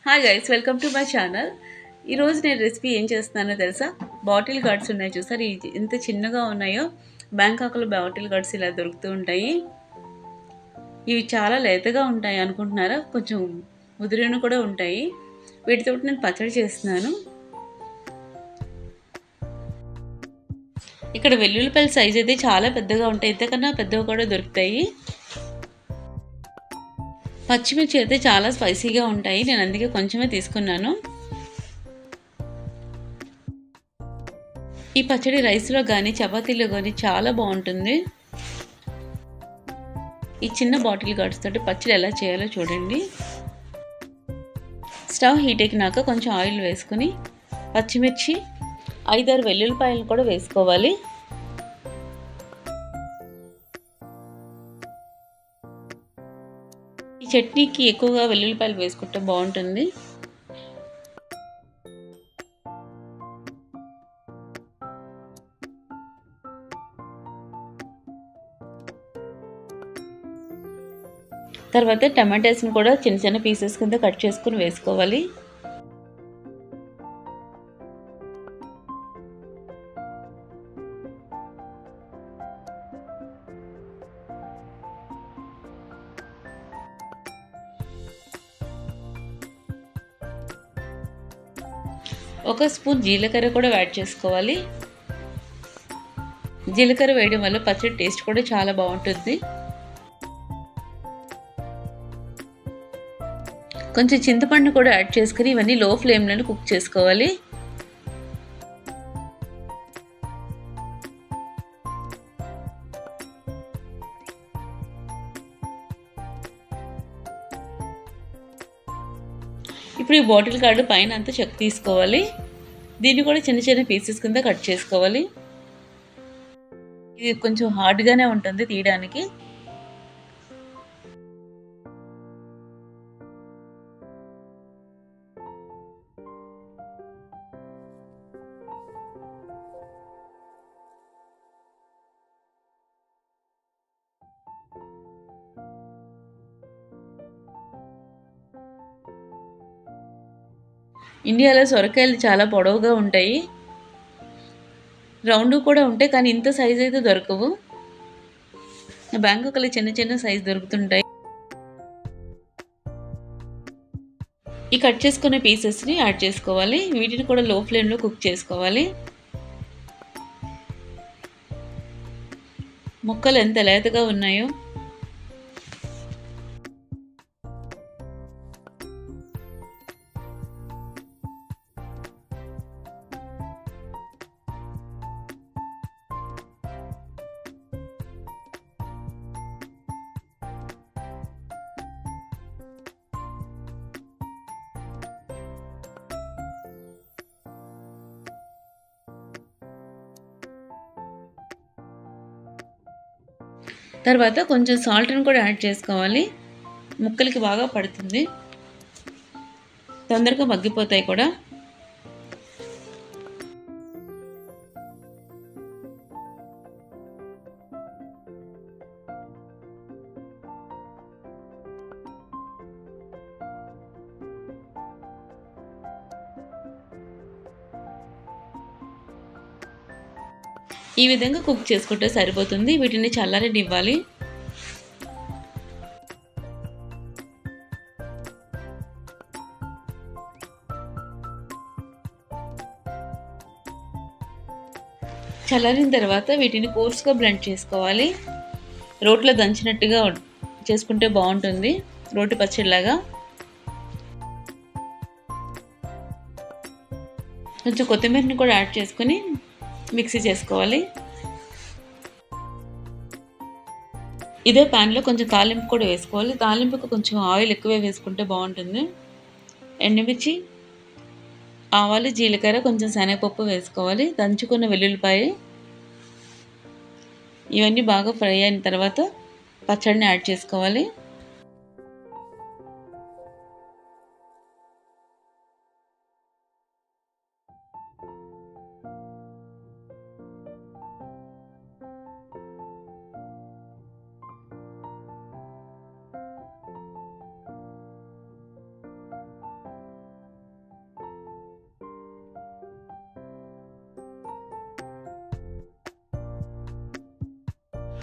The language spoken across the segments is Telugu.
Hi guys, welcome to my channel. ఈరోజు నేను రెసిపీ ఏం చేస్తున్నానో తెలుసా? బాటిల్ గార్డ్స్ ఉన్నాయి చూసారు, ఎంత చిన్నగా ఉన్నాయో. బ్యాంకాక్లో బాటిల్ గార్డ్స్ ఇలా దొరుకుతూ ఉంటాయి. ఇవి చాలా లేతగా ఉంటాయి అనుకుంటున్నారా? కొంచెం ముదిరిన కూడా ఉంటాయి. వీటితో నేను పచ్చడి చేస్తున్నాను. ఇక్కడ వెల్లుల్లిపాయల సైజ్ అయితే చాలా పెద్దగా ఉంటాయి, ఇంతకన్నా పెద్దగా కూడా దొరుకుతాయి. పచ్చిమిర్చి అయితే చాలా స్పైసీగా ఉంటాయి, నేను అందుకే కొంచెమే తీసుకున్నాను. ఈ పచ్చడి రైస్లో కానీ చపాతీలో కానీ చాలా బాగుంటుంది. ఈ చిన్న బాటిల్ గార్డ్స్ తోటి పచ్చడి ఎలా చేయాలో చూడండి. స్టవ్ హీట్ ఎక్కినాక కొంచెం ఆయిల్ వేసుకుని పచ్చిమిర్చి 5-6 వెల్లుల్లిపాయలు కూడా వేసుకోవాలి. ఈ చట్నీకి ఎక్కువగా వెల్లుల్లిపాయలు వేసుకుంటే బాగుంటుంది. తర్వాత టమాటాస్ని కూడా చిన్న చిన్న పీసెస్ కింద కట్ చేసుకుని వేసుకోవాలి. ఒక స్పూన్ జీలకర్ర కూడా యాడ్ చేసుకోవాలి. జీలకర్ర వేయడం వల్ల పచ్చడి టేస్ట్ కూడా చాలా బాగుంటుంది. కొంచెం చింతపండు కూడా యాడ్ చేసుకుని ఇవన్నీ లో ఫ్లేమ్లో కుక్ చేసుకోవాలి. ఇప్పుడు ఈ బాటిల్ గార్డ్ పైన అంతా చెక్క తీసుకోవాలి. దీన్ని కూడా చిన్న చిన్న పీసెస్ కింద కట్ చేసుకోవాలి. ఇది కొంచెం హార్డ్గానే ఉంటుంది తీయడానికి. ఇండియాలో సొరకాయలు చాలా పొడవుగా ఉంటాయి, రౌండ్ కూడా ఉంటాయి, కానీ ఇంత సైజ్ అయితే దొరకవు. బ్యాంకాక్లో చిన్న చిన్న సైజ్ దొరుకుతుంటాయి. ఈ కట్ చేసుకునే పీసెస్ని యాడ్ చేసుకోవాలి. వీటిని కూడా లో ఫ్లేమ్లో కుక్ చేసుకోవాలి. ముక్కలు ఎంత లేతగా ఉన్నాయో. తర్వాత కొంచెం సాల్ట్ని కూడా యాడ్ చేసుకోవాలి. ముక్కలకి బాగా పడుతుంది, తొందరగా మగ్గిపోతాయి కూడా. ఈ విధంగా కుక్ చేసుకుంటే సరిపోతుంది. వీటిని చల్లారనివ్వాలి. చల్లారిన తర్వాత వీటిని కోర్స్గా బ్లెండ్ చేసుకోవాలి. రోట్లో దంచినట్టుగా చేసుకుంటే బాగుంటుంది, రోటి పచ్చడిలాగా. కొంచెం కొత్తిమీరని కూడా యాడ్ చేసుకుని మిక్సీ చేసుకోవాలి. ఇదే ప్యాన్లో కొంచెం తాలింపు కూడా వేసుకోవాలి. తాలింపుకు కొంచెం ఆయిల్ ఎక్కువే వేసుకుంటే బాగుంటుంది. ఎండుమిర్చి, ఆవాలు, జీలకర్ర, కొంచెం శనగపప్పు వేసుకోవాలి. దంచుకున్న వెల్లుల్లిపాయ, ఇవన్నీ బాగా ఫ్రై అయిన తర్వాత పచ్చడిని యాడ్ చేసుకోవాలి.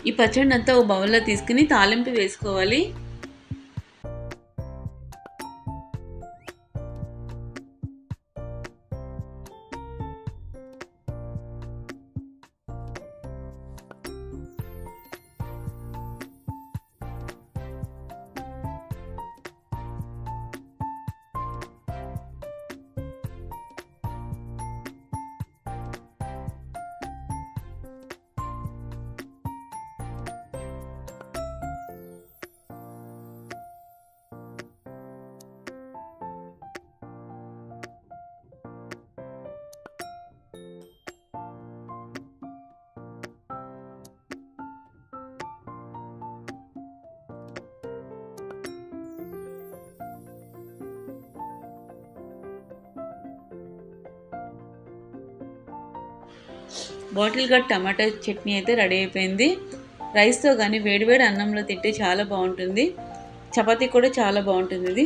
ఈ పచ్చడిని అంతా ఒక బౌల్లో తీసుకుని తాలింపు వేసుకోవాలి. బాటిల్ గార్డ్ టమాటా చట్నీ అయితే రెడీ అయిపోయింది. రైస్తో కానీ వేడివేడి అన్నంలో తింటే చాలా బాగుంటుంది. చపాతీ కూడా చాలా బాగుంటుంది ఇది.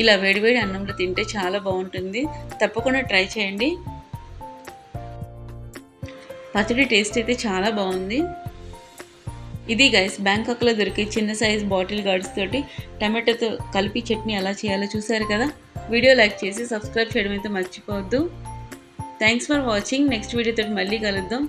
ఇలా వేడివేడి అన్నంలో తింటే చాలా బాగుంటుంది. తప్పకుండా ట్రై చేయండి. పచ్చడి టేస్ట్ అయితే చాలా బాగుంది. ఇది గైస్ బ్యాంకాక్లో దొరికే చిన్న సైజ్ బాటిల్ గార్డ్స్ తోటి టమాటోతో కలిపి చట్నీ ఎలా చేయాలో చూసారు కదా. వీడియో లైక్ చేసి సబ్స్క్రైబ్ చేయడం అయితే మర్చిపోవద్దు. Thanks for watching. నెక్స్ట్ వీడియోతో మళ్ళీ కలుద్దాం.